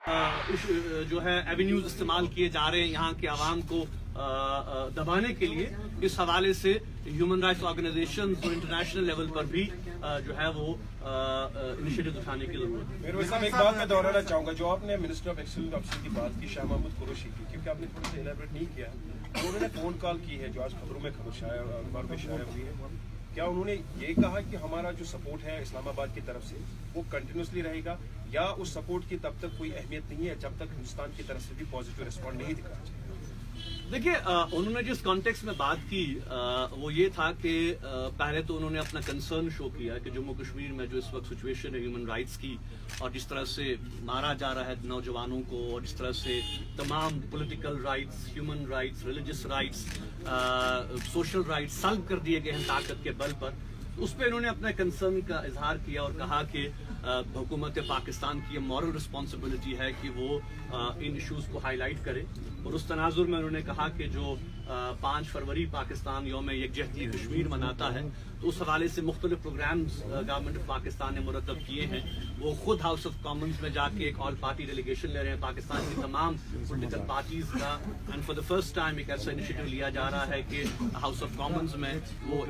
جو ہے ایونیوز استعمال کیے جا رہے ہیں یہاں کے عوام کو دبانے کے لیے. اس حوالے سے ہیومن رائٹس آرگنائزیشنز اور انٹرنیشنل لیول پر بھی جو ہے وہ انیشیٹو اٹھانے کی ضرورت ہے. میرے صاحب ایک بات میں دہرانا چاہوں گا, جو آپ نے منسٹر آف ایکسیلنٹ آفیسر کی بات کی شاہ محمود قریشی کی, کیونکہ آپ نے تھوڑا سا الیبریٹ نہیں کیا. انہوں نے فون کال کی ہے جو آج خبروں میں خبر شائع اخبار میں شائع ہوئی ہے. کیا انہوں نے یہ کہا کہ ہمارا جو سپورٹ ہے اسلام آباد کی طرف سے وہ کنٹینیوسلی رہے گا, یا اس سپورٹ کی تب تک کوئی اہمیت نہیں ہے جب تک ہندوستان کی طرف سے بھی پازیٹیو ریسپانڈ نہیں دکھایا جائے؟ دیکھیے, انہوں نے جس کانٹیکس میں بات کی وہ یہ تھا کہ پہلے تو انہوں نے اپنا کنسرن شو کیا کہ جموں کشمیر میں جو اس وقت سچویشن ہے ہیومن رائٹس کی, اور جس طرح سے مارا جا رہا ہے نوجوانوں کو, اور جس طرح سے تمام political rights, human rights, religious rights, social rights سلب کر دیے گئے ہیں طاقت کے بل پر. اس پہ انہوں نے اپنے کنسرن کا اظہار کیا اور کہا کہ حکومت پاکستان کی مورل رسپانسبلٹی ہے کہ وہ ان ایشوز کو ہائی لائٹ کرے. اور اس تناظر میں انہوں نے کہا کہ جو 5 فروری پاکستان یوم یکجہتی کشمیر مناتا ہے, تو اس حوالے سے مختلف پروگرامز گورنمنٹ آف پاکستان نے مرتب کیے ہیں. وہ خود ہاؤس آف کامنز میں جا کے ایک آل پارٹی ڈیلیگیشن لے رہے ہیں پاکستان کی تمام پولیٹیکل پارٹیز کا, and for the first time ایک ایسا انیشیٹو لیا جا رہا ہے کہ ہاؤس آف کامنز میں وہ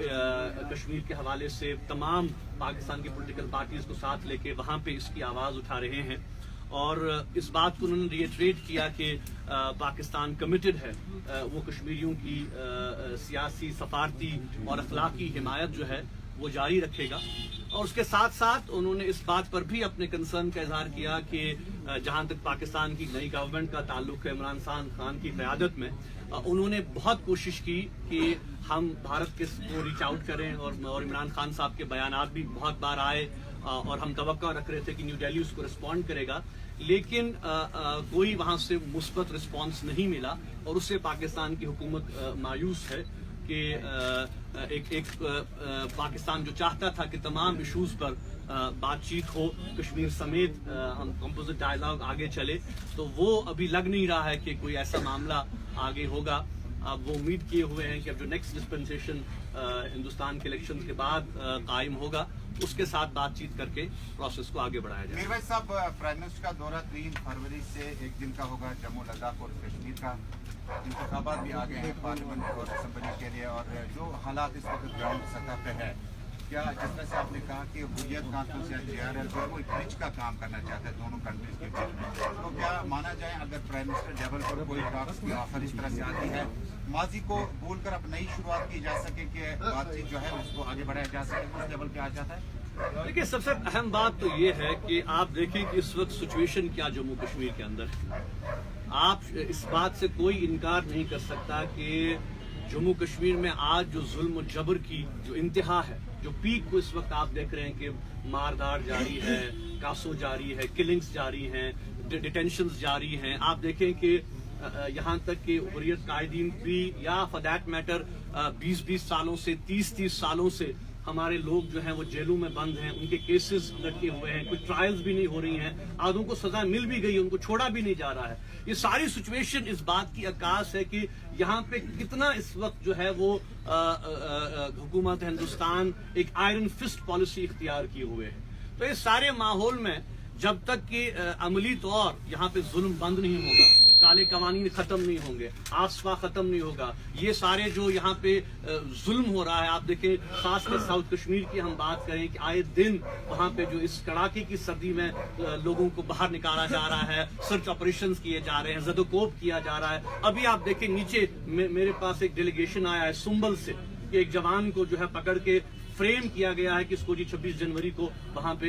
کشمیر کے حوالے سے تمام پاکستان کی پولیٹیکل پارٹیز کو ساتھ لے کے وہاں پہ اس کی آواز اٹھا رہے ہیں. اور اس بات کو انہوں نے ریٹریٹ کیا کہ پاکستان کمیٹڈ ہے, وہ کشمیریوں کی سیاسی, سفارتی اور اخلاقی حمایت جو ہے وہ جاری رکھے گا. اور اس کے ساتھ ساتھ انہوں نے اس بات پر بھی اپنے کنسرن کا اظہار کیا کہ جہاں تک پاکستان کی نئی گورنمنٹ کا تعلق ہے عمران خان کی قیادت میں, انہوں نے بہت کوشش کی کہ ہم بھارت کے کو ریچ آؤٹ کریں, اور عمران خان صاحب کے بیانات بھی بہت بار آئے اور ہم توقع رکھ رہے تھے کہ نیو دہلی اس کو رسپونڈ کرے گا, لیکن کوئی وہاں سے مثبت رسپانس نہیں ملا. اور اس سے پاکستان کی حکومت مایوس ہے کہ ایک پاکستان جو چاہتا تھا کہ تمام ایشوز پر بات چیت ہو, کشمیر سمیت ہم کمپوزٹ ڈائلاگ آگے چلے, تو وہ ابھی لگ نہیں رہا ہے کہ کوئی ایسا معاملہ آگے ہوگا. اب وہ امید کیے ہوئے ہیں کہ اب جو نیکسٹ ڈسپنسیشن ہندوستان کے الیکشن کے بعد قائم ہوگا, اس کے ساتھ بات چیت کر کے پروسیس کو آگے بڑھایا جائے. میرویس صاحب, پرائم منسٹر کا دورہ 3 فروری سے 1 دن کا ہوگا جموں لداخ اور کشمیر کا. انتخابات بھی آگے ہیں پارلیمنٹ اور اسمبلی کے لیے, اور جو حالات اس وقت گراؤنڈ سطح پہ ہے, کیا جس طرح سے آپ نے کہا کہ حریت کانفرنس یا JRL جو ہے وہ برج کا کام کرنا چاہتا ہے دونوں کنٹریز کے بیچ میں, تو کیا مانا جائے اگر پرائم منسٹر لیول پر کوئی ٹاکس کی آفر اس طرح سے آتی ہے, ماضی کو بھول کر اب نئی شروعات کی جا سکے کہ بات چیت جو ہے اس کو آگے بڑھایا جا سکے, اس لیول پہ آ جاتا ہے؟ دیکھیے, سب سے اہم بات تو یہ ہے کہ آپ دیکھیں کہ اس وقت سچویشن کیا جموں کشمیر کے اندر ہے. آپ اس بات سے کوئی انکار نہیں کر سکتا کہ جموں کشمیر میں آج جو ظلم و جبر کی جو انتہا ہے, جو پیک کو اس وقت آپ دیکھ رہے ہیں کہ ماردار جاری ہے, کاسو جاری ہے, کلنگز جاری ہیں, ڈیٹینشنز جاری ہیں. آپ دیکھیں کہ یہاں تک کہ حریت قائدین بھی, یا فار دیٹ میٹر 20 سالوں سے 30 سالوں سے ہمارے لوگ جو ہیں وہ جیلوں میں بند ہیں, ان کے کیسز لٹکے ہوئے ہیں, کچھ ٹرائلز بھی نہیں ہو رہی ہیں, آدھوں کو سزا مل بھی گئی, ان کو چھوڑا بھی نہیں جا رہا ہے. یہ ساری سچویشن اس بات کی عکاس ہے کہ یہاں پہ کتنا اس وقت جو ہے وہ حکومت ہندوستان ایک آئرن فسٹ پالیسی اختیار کیے ہوئے ہے. تو اس سارے ماحول میں جب تک کہ عملی طور یہاں پہ ظلم بند نہیں ہوگا, کالے قوانین ختم نہیں ہوں گے, آسفا ختم نہیں ہوگا, یہ سارے جو یہاں پہ ظلم ہو رہا ہے, آپ دیکھیں خاص کر ساؤتھ کشمیر کی ہم بات کریں کہ آئے دن وہاں پہ جو اس کڑاکے کی سردی میں لوگوں کو باہر نکالا جا رہا ہے, سرچ آپریشنز کیے جا رہے ہیں, زد و کوب کیا جا رہا ہے. ابھی آپ دیکھیں نیچے میرے پاس ایک ڈیلیگیشن آیا ہے سنبل سے کہ ایک جوان کو جو ہے پکڑ کے فریم کیا گیا ہے کہ اس کو 26 جنوری کو وہاں پہ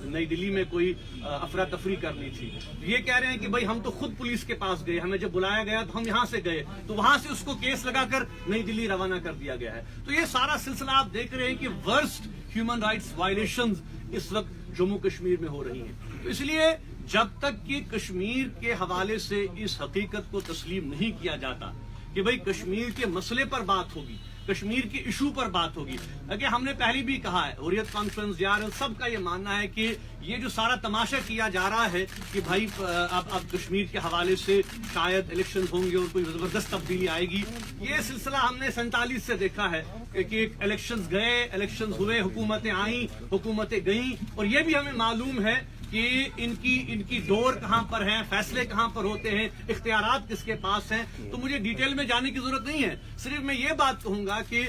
نئی دلی میں کوئی افراتفری کرنی تھی. یہ کہہ رہے ہیں کہ بھائی ہم تو خود پولیس کے پاس گئے, ہمیں جب بلایا گیا تو ہم یہاں سے گئے, تو وہاں سے اس کو کیس لگا کر نئی دلی روانہ کر دیا گیا ہے. تو یہ سارا سلسلہ آپ دیکھ رہے ہیں کہ ورسٹ ہیومن رائٹس وائلیشنز اس وقت جموں کشمیر میں ہو رہی ہیں. تو اس لیے جب تک کہ کشمیر کے حوالے سے اس حقیقت کو تسلیم نہیں کیا جاتا کہ بھائی کشمیر کے مسئلے پر بات ہوگی, کشمیر کے ایشو پر بات ہوگی. اگر ہم نے پہلے بھی کہا ہے, حریت کانفرنس, JRL, سب کا یہ ماننا ہے کہ یہ جو سارا تماشا کیا جا رہا ہے کہ بھائی اب کشمیر کے حوالے سے شاید الیکشن ہوں گے اور کوئی زبردست تبدیلی آئے گی, یہ سلسلہ ہم نے 47 سے دیکھا ہے کہ الیکشنز گئے, الیکشنز ہوئے, حکومتیں آئیں, حکومتیں گئیں, اور یہ بھی ہمیں معلوم ہے کہ ان کی ڈور کہاں پر ہیں, فیصلے کہاں پر ہوتے ہیں, اختیارات کس کے پاس ہیں. تو مجھے ڈیٹیل میں جانے کی ضرورت نہیں ہے. صرف میں یہ بات کہوں گا کہ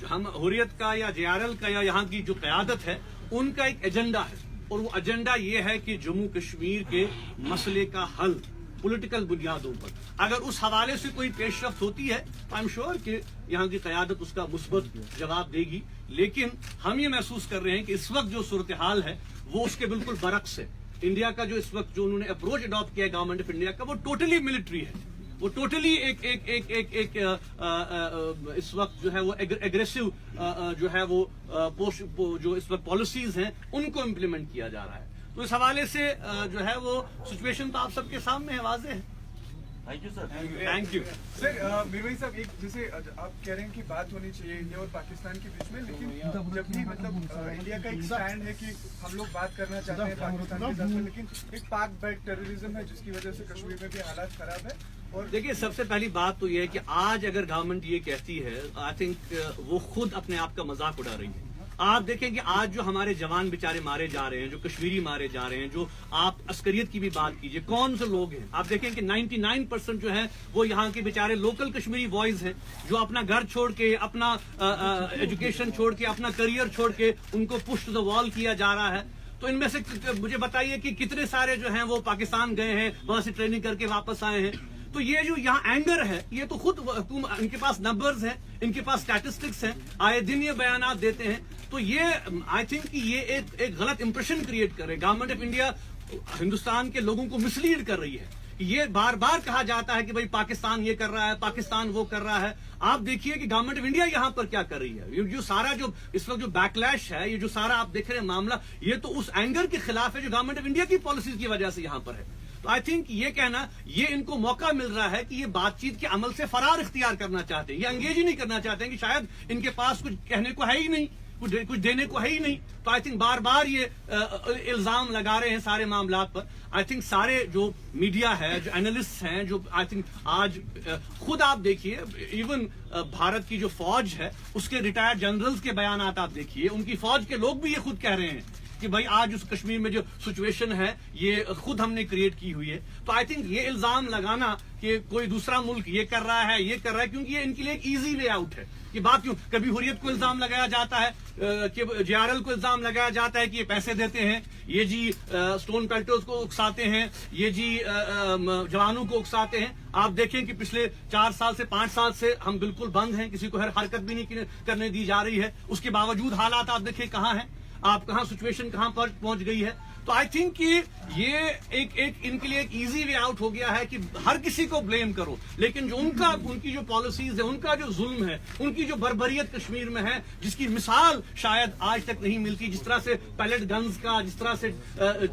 ہم حریت کا یا JRL کا یا یہاں کی جو قیادت ہے ان کا ایک ایجنڈا ہے, اور وہ ایجنڈا یہ ہے کہ جموں کشمیر کے مسئلے کا حل پولیٹیکل بنیادوں پر. اگر اس حوالے سے کوئی پیش رفت ہوتی ہے تو آئی ایم شیور کہ یہاں کی قیادت اس کا مثبت جواب دے گی. لیکن ہم یہ محسوس کر رہے ہیں کہ اس وقت جو صورتحال ہے وہ اس کے بالکل برعکس ہے. انڈیا کا جو اس وقت جو انہوں نے اپروچ اڈاپٹ کیا ہے گورنمنٹ آف انڈیا کا, وہ ٹوٹلی ملٹری ہے. وہ ٹوٹلی ایک اس وقت جو ہے وہ ایگریسو جو ہے وہ جو اس وقت پالیسیز ہیں ان کو امپلیمنٹ کیا جا رہا ہے. تو اس حوالے سے جو ہے وہ سچویشن تو آپ سب کے سامنے ہے, واضح ہے. Thank you sir. Thank you sir. Mir بھائی صاحب, ایک جیسے آپ کہہ رہے ہیں کہ بات ہونی چاہیے انڈیا اور پاکستان کے بیچ میں, لیکن جب بھی مطلب انڈیا کا ایک اسٹینڈ ہے کہ ہم لوگ بات کرنا چاہتے ہیں پاکستان کے ساتھ, لیکن ایک پاک بیک ٹیررزم ہے جس کی وجہ سے کشمیر میں بھی حالات خراب ہے. اور دیکھیے, سب سے پہلی بات تو یہ ہے کہ آج اگر گورنمنٹ یہ کہتی ہے, آئی تھنک وہ خود اپنے آپ کا مذاق اڑا رہی ہے. آپ دیکھیں کہ آج جو ہمارے جوان بیچارے مارے جا رہے ہیں, جو کشمیری مارے جا رہے ہیں, جو آپ عسکریت کی بھی بات کیجئے, کون سے لوگ ہیں. آپ دیکھیں کہ 99% جو ہے وہ یہاں کے بیچارے لوکل کشمیری بوائز ہیں, جو اپنا گھر چھوڑ کے, اپنا ایجوکیشن چھوڑ کے, اپنا کریئر چھوڑ کے ان کو پش ٹو دا وال کیا جا رہا ہے. تو ان میں سے مجھے بتائیے کہ کتنے سارے جو ہیں وہ پاکستان گئے ہیں, وہاں سے ٹریننگ کر کے واپس آئے ہیں. تو یہ جو یہاں اینگر ہے, یہ تو خود ان کے پاس نمبرز ہیں, ان کے پاس اسٹیٹسٹکس ہیں, آئے دن یہ بیانات دیتے ہیں. تو یہ آئی تھنک کہ یہ ایک غلط امپریشن کریٹ کر رہے. گورنمنٹ آف انڈیا ہندوستان کے لوگوں کو مسلیڈ کر رہی ہے. یہ بار بار کہا جاتا ہے کہ بھائی پاکستان یہ کر رہا ہے, پاکستان وہ کر رہا ہے. آپ دیکھیے کہ گورنمنٹ آف انڈیا یہاں پر کیا کر رہی ہے. یہ جو سارا جو اس وقت جو بیک لیش ہے, یہ جو سارا آپ دیکھ رہے ہیں معاملہ, یہ تو اس اینگر کے خلاف ہے جو گورنمنٹ آف انڈیا کی پالیسیز کی وجہ سے یہاں پر ہے. تو آئی تھنک یہ کہنا, یہ ان کو موقع مل رہا ہے کہ یہ بات چیت کے عمل سے فرار اختیار کرنا چاہتے ہیں, یہ انگیج ہی نہیں کرنا چاہتے ہیں, کہ شاید ان کے پاس کچھ کہنے کو ہے ہی نہیں, کچھ دینے کو ہے ہی نہیں. تو آئی تھنک بار بار یہ الزام لگا رہے ہیں سارے معاملات پر. آئی تھنک سارے جو میڈیا ہے, جو اینالسٹ ہیں, جو آئی تھنک آج خود آپ دیکھیے, ایون بھارت کی جو فوج ہے اس کے ریٹائرڈ جنرلز کے بیانات آپ دیکھیے, ان کی فوج کے لوگ بھی یہ خود کہہ رہے ہیں کہ بھائی آج اس کشمیر میں جو سچویشن ہے یہ خود ہم نے کریٹ کی ہوئی ہے. تو آئی تھنک یہ الزام لگانا کہ کوئی دوسرا ملک یہ کر رہا ہے, یہ کر رہا ہے, کیونکہ یہ ان کے لیے ایک ایزی وے آؤٹ ہے. یہ بات کیوں, کبھی حریت کو الزام لگایا جاتا ہے, کہ JRL کو الزام لگایا جاتا ہے کہ یہ پیسے دیتے ہیں, یہ جی سٹون پیلٹرز کو اکساتے ہیں, یہ جی جوانوں کو اکساتے ہیں. آپ دیکھیں کہ پچھلے 4 سال سے 5 سال سے ہم بالکل بند ہیں, کسی کو ہر حرکت بھی نہیں کرنے دی جا رہی ہے. اس کے باوجود حالات آپ دیکھیں کہاں ہیں, آپ کہاں سچویشن کہاں پر پہنچ گئی ہے. تو آئی تھنک کہ یہ ایک ان کے لیے ایک ایزی وے آؤٹ ہو گیا ہے کہ ہر کسی کو بلیم کرو, لیکن جو ان کی جو پالیسیز ہے, ان کا جو ظلم ہے, ان کی جو بربریت کشمیر میں ہے, جس کی مثال شاید آج تک نہیں ملتی, جس طرح سے پیلٹ گنز کا, جس طرح سے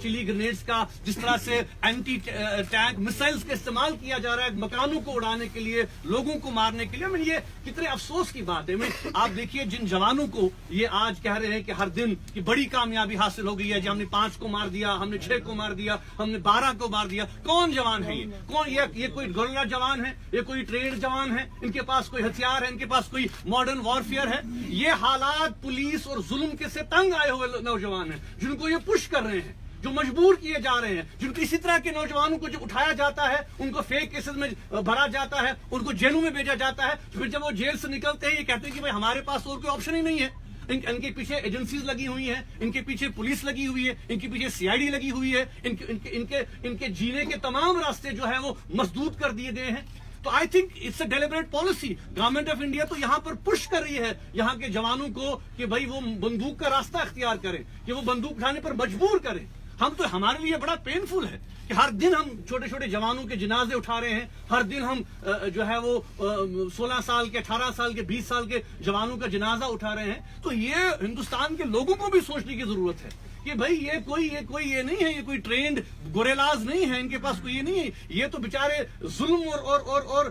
چلی گرینیڈز کا, جس طرح سے اینٹی ٹینک میسائلز کا استعمال کیا جا رہا ہے مکانوں کو اڑانے کے لیے, لوگوں کو مارنے کے لیے. یہ کتنے افسوس کی بات ہے. آپ دیکھیے جن جوانوں کو یہ آج کہہ رہے ہیں کہ ہر دن کی بڑی کامیابی حاصل ہو گئی ہے, جی ہم نے 5 کو مار دیا, ہم نے 6 کو مار دیا, ہم نے 12 کو مار دیا. کون جوان ہے یہ, کون یہ کوئی گورلا جوان ہے, یہ کوئی ٹریڈ جوان ہے, ان کے پاس کوئی ہتھیار ہے, ان کے پاس کوئی ماڈرن وارفیئر ہے. یہ حالات پولیس اور ظلم کے سے تنگ آئے ہوئے نوجوان ہیں, جن کو یہ پش کر رہے ہیں, جو مجبور کیے جا رہے ہیں, جن کو اسی طرح کے نوجوانوں کو جب اٹھایا جاتا ہے, ان کو فیک کیسز میں بھرا جاتا ہے, ان کو جیلوں میں بھیجا جاتا ہے. پھر جب وہ جیل سے نکلتے ہیں یہ کہتے ہیں کہ بھائی ہمارے پاس اور کوئی آپشن ہی نہیں ہے. ان کے پیچھے ایجنسیز لگی ہوئی ہیں, ان کے پیچھے پولیس لگی ہوئی ہے, ان کے پیچھے CID لگی ہوئی ہے, ان کے جینے کے تمام راستے جو ہیں وہ مسدود کر دیے گئے ہیں. تو I think it's a deliberate policy. Government of India تو یہاں پر پش کر رہی ہے یہاں کے جوانوں کو کہ بھائی وہ بندوق کا راستہ اختیار کریں, کہ وہ بندوق اٹھانے پر مجبور کریں. ہمارے لیے بڑا پینفل ہے کہ ہر دن ہم چھوٹے چھوٹے جوانوں کے جنازے اٹھا رہے ہیں, ہر دن ہم جو ہے وہ 16 سال کے, 18 سال کے, 20 سال کے جوانوں کا جنازہ اٹھا رہے ہیں. تو یہ ہندوستان کے لوگوں کو بھی سوچنے کی ضرورت ہے کہ بھائی یہ کوئی یہ نہیں ہے, یہ کوئی ٹرینڈ گوریلاز نہیں ہے, ان کے پاس کوئی یہ نہیں ہے. یہ تو بیچارے ظلم اور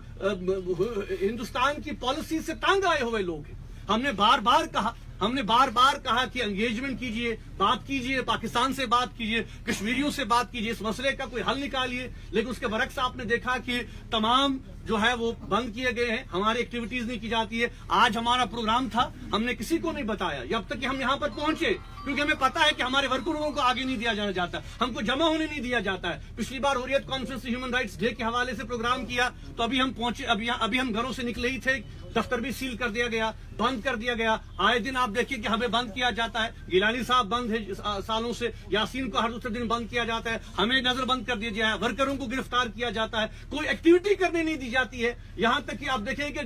ہندوستان کی پالیسی سے تنگ آئے ہوئے لوگ ہیں. ہم نے بار بار کہا ہم نے بار بار کہا کہ انگیجمنٹ کیجئے، بات کیجئے، پاکستان سے بات کیجئے، کشمیریوں سے بات کیجئے، اس مسئلے کا کوئی حل نکالیے، لیکن اس کے برعکس آپ نے دیکھا کہ تمام جو ہے وہ بند کیے گئے ہیں، ہماری ایکٹیویٹیز نہیں کی جاتی ہے. آج ہمارا پروگرام تھا، ہم نے کسی کو نہیں بتایا جب تک کہ ہم یہاں پر پہنچے، کیونکہ ہمیں پتا ہے کہ ہمارے ورکروں کو آگے نہیں دیا جانا جاتا، ہم کو جمع ہونے نہیں دیا جاتا ہے. پچھلی بار حریت کانفرنس ہیومن رائٹس ڈے کے حوالے سے پروگرام کیا تو ابھی ہم پہنچے، ابھی ہم گھروں سے نکلے ہی تھے، دفتر بھی سیل کر دیا گیا، بند کر دیا گیا. آئے دن آپ دیکھیے کہ ہمیں بند کیا جاتا ہے. گیلانی صاحب بند ہے سالوں سے، یاسین کو ہر دوسرے دن بند کیا جاتا ہے، ہمیں نظر بند کر دیا جائے، ورکروں کو گرفتار کیا جاتا ہے، کوئی ایکٹیویٹی کرنے نہیں دی جاتی ہے. یہاں تک کہ آپ دیکھیں کہ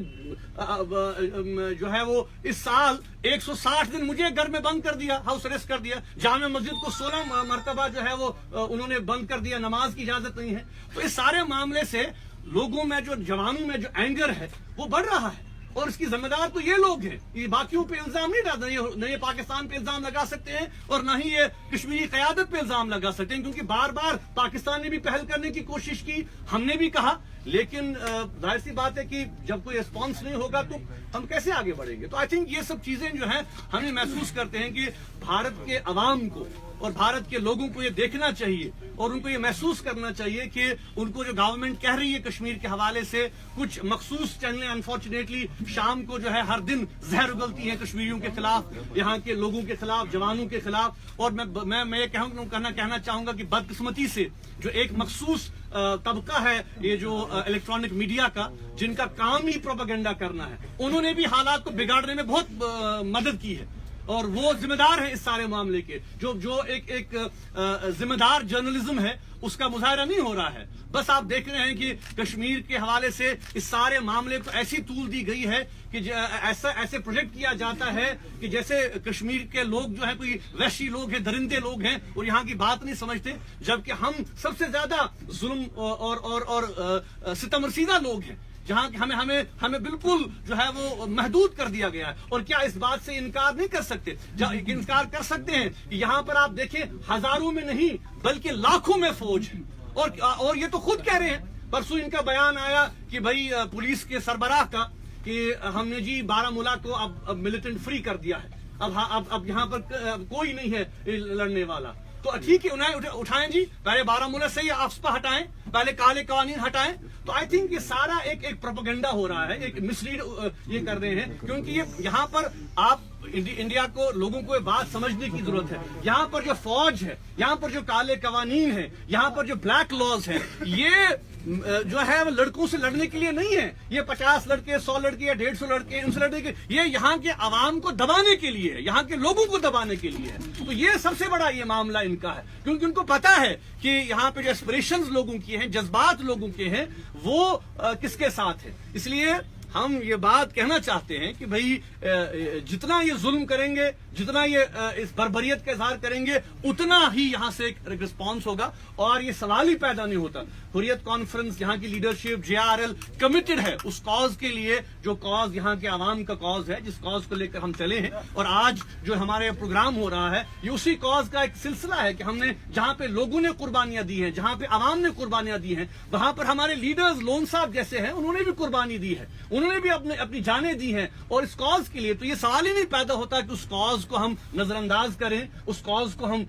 جو ہے وہ اس سال 160 دن مجھے گھر میں بند کر دیا، ہاؤس اریسٹ کر دیا. جامع مسجد کو 16 مرتبہ جو ہے وہ انہوں نے بند کر دیا، نماز کی اجازت نہیں ہے. تو اس سارے معاملے سے لوگوں میں جو جوانوں میں جو اینگر ہے وہ بڑھ رہا ہے، اور اس کی ذمہ دار تو یہ لوگ ہیں. یہ باقیوں پہ الزام نہیں ڈالتے، نہ یہ پاکستان پہ الزام لگا سکتے ہیں اور نہ ہی یہ کشمیری قیادت پہ الزام لگا سکتے ہیں، کیونکہ بار بار پاکستان نے بھی پہل کرنے کی کوشش کی، ہم نے بھی کہا، لیکن ظاہر سی بات ہے کہ جب کوئی ریسپانس نہیں ہوگا تو ہم کیسے آگے بڑھیں گے. تو آئی تھنک یہ سب چیزیں جو ہیں ہمیں محسوس کرتے ہیں کہ بھارت کے عوام کو اور بھارت کے لوگوں کو یہ دیکھنا چاہیے اور ان کو یہ محسوس کرنا چاہیے کہ ان کو جو گورنمنٹ کہہ رہی ہے کشمیر کے حوالے سے، کچھ مخصوص چینلیں انفارچونیٹلی شام کو جو ہے ہر دن زہر اگلتی ہیں کشمیریوں کے خلاف، یہاں کے لوگوں کے خلاف، جوانوں کے خلاف. اور میں یہ کہنا چاہوں گا کہ بدقسمتی سے جو ایک مخصوص طبقہ ہے یہ جو الیکٹرانک میڈیا کا، جن کا کام ہی پروپیگنڈا کرنا ہے، انہوں نے بھی حالات کو بگاڑنے میں بہت مدد کی ہے، اور وہ ذمہ دار ہیں اس سارے معاملے کے. جو ایک ذمہ دار جرنلزم ہے اس کا مظاہرہ نہیں ہو رہا ہے. بس آپ دیکھ رہے ہیں کہ کشمیر کے حوالے سے اس سارے معاملے کو ایسی طول دی گئی ہے کہ ایسے پروجیکٹ کیا جاتا ہے کہ جیسے کشمیر کے لوگ جو ہے کوئی وحشی لوگ ہیں، درندے لوگ ہیں اور یہاں کی بات نہیں سمجھتے، جبکہ ہم سب سے زیادہ ظلم اور ستم رسیدہ لوگ ہیں، جہاں ہمیں بالکل جو ہے وہ محدود کر دیا گیا ہے. اور کیا اس بات سے انکار نہیں کر سکتے؟ انکار کر سکتے ہیں کہ یہاں پر آپ دیکھیں ہزاروں میں نہیں بلکہ لاکھوں میں فوج ہے، اور یہ تو خود کہہ رہے ہیں. پرسوں ان کا بیان آیا کہ بھائی پولیس کے سربراہ کا کہ ہم نے جی بارامولہ کو اب ملیٹنٹ فری کر دیا ہے، اب یہاں پر کوئی نہیں ہے لڑنے والا. تو ٹھیک ہے، انہیں اٹھائیں جی، پہلے بارامولہ سے یہ آفسپا ہٹائیں، پہلے کالے قوانین ہٹائیں. تو آئی تھنک یہ سارا ایک پروپیگنڈا ہو رہا ہے، ایک مسلیڈ یہ کر رہے ہیں، کیونکہ یہ یہاں پر آپ انڈیا کو، لوگوں کو یہ بات سمجھنے کی ضرورت ہے. یہاں پر جو فوج ہے، یہاں پر جو کالے قوانین ہیں، یہاں پر جو بلیک لاز ہیں، یہ جو ہے وہ لڑکوں سے لڑنے کے لیے نہیں ہے. یہ 50 لڑکے، 100 لڑکے یا 150 لڑکے ان سے لڑنے کے، یہ یہاں کے عوام کو دبانے کے لیے ہے، یہاں کے لوگوں کو دبانے کے لیے ہے. تو یہ سب سے بڑا یہ معاملہ ان کا ہے، کیونکہ ان کو پتا ہے کہ یہاں پہ جو ایسپریشنز لوگوں کی ہیں، جذبات لوگوں کے ہیں، وہ کس کے ساتھ ہیں. اس لیے ہم یہ بات کہنا چاہتے ہیں کہ بھائی جتنا یہ ظلم کریں گے، جتنا یہ اس بربریت کا اظہار کریں گے، اتنا ہی یہاں سے ایک رسپانس ہوگا، اور یہ سوال ہی پیدا نہیں ہوتا. حریت کانفرنس، یہاں کی لیڈرشپ، JRL کمیٹڈ ہے اس کاز کے لیے جو کاز یہاں کے عوام کا کاز ہے، جس کاز کو لے کر ہم چلے ہیں. اور آج جو ہمارے پروگرام ہو رہا ہے یہ اسی کاز کا ایک سلسلہ ہے کہ ہم نے جہاں پہ لوگوں نے قربانیاں دی ہیں، جہاں پہ عوام نے قربانیاں دی ہیں، وہاں پر ہمارے لیڈرز لون صاحب جیسے ہیں، انہوں نے بھی قربانی دی ہے، انہوں نے بھی اپنی جانیں دی ہیں اور اس کاز کے لیے. تو یہ سوال ہی نہیں پیدا ہوتا کہ اس کاز کو ہم نظر انداز کریں، اس کاز کو ہم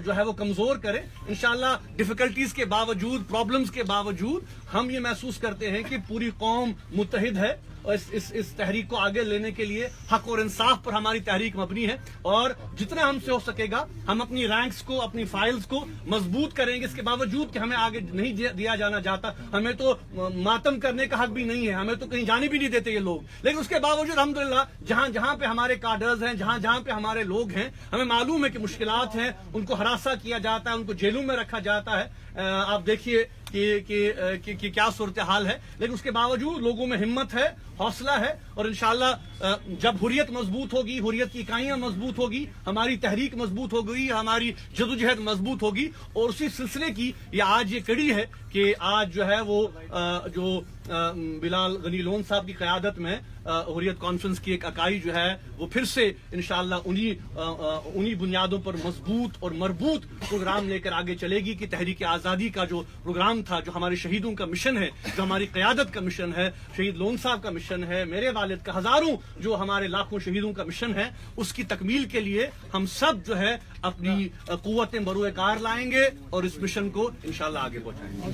جو ہے وہ کمزور کریں. انشاءاللہ ڈیفیکلٹیز کے باوجود، پرابلمز کے باوجود ہم یہ محسوس کرتے ہیں کہ پوری قوم متحد ہے، اور اس تحریک کو آگے لینے کے لیے حق اور انصاف پر ہماری تحریک مبنی ہے. اور جتنا ہم سے ہو سکے گا ہم اپنی رینکس کو، اپنی فائلز کو مضبوط کریں گے. اس کے باوجود کہ ہمیں آگے نہیں دیا جانا چاہتا، ہمیں تو ماتم کرنے کا حق بھی نہیں ہے، ہمیں تو کہیں جانے بھی نہیں دیتے یہ لوگ، لیکن اس کے باوجود الحمدللہ جہاں پہ ہمارے کارڈرز ہیں، جہاں پہ ہمارے لوگ ہیں، ہمیں معلوم ہے کہ مشکلات ہیں، ان کو ہراساں کیا جاتا ہے، ان کو جیلوں میں رکھا جاتا ہے. آپ دیکھیے کہ کیا صورتحال ہے، لیکن اس کے باوجود لوگوں میں ہمت ہے، حوصلہ ہے. اور انشاءاللہ جب حریت مضبوط ہوگی، حریت کی اکائیاں مضبوط ہوگی، ہماری تحریک مضبوط ہوگی، ہماری جدوجہد مضبوط ہوگی. اور اسی سلسلے کی یہ آج یہ کڑی ہے کہ آج جو ہے وہ جو بلال غنی لون صاحب کی قیادت میں حریت کانفرنس کی ایک اکائی جو ہے وہ پھر سے انشاءاللہ انہی بنیادوں پر مضبوط اور مربوط پروگرام لے کر آگے چلے گی کہ تحریک آزادی کا جو پروگرام تھا، جو ہمارے شہیدوں کا مشن ہے، جو ہماری قیادت کا مشن ہے، شہید لون صاحب کا مشن ہے، میرے والد کا، ہزاروں جو ہمارے لاکھوں شہیدوں کا مشن ہے، اس کی تکمیل کے لیے ہم سب جو ہے اپنی قوتیں بروئے کار لائیں گے اور اس مشن کو انشاءاللہ آگے پہنچائیں گے۔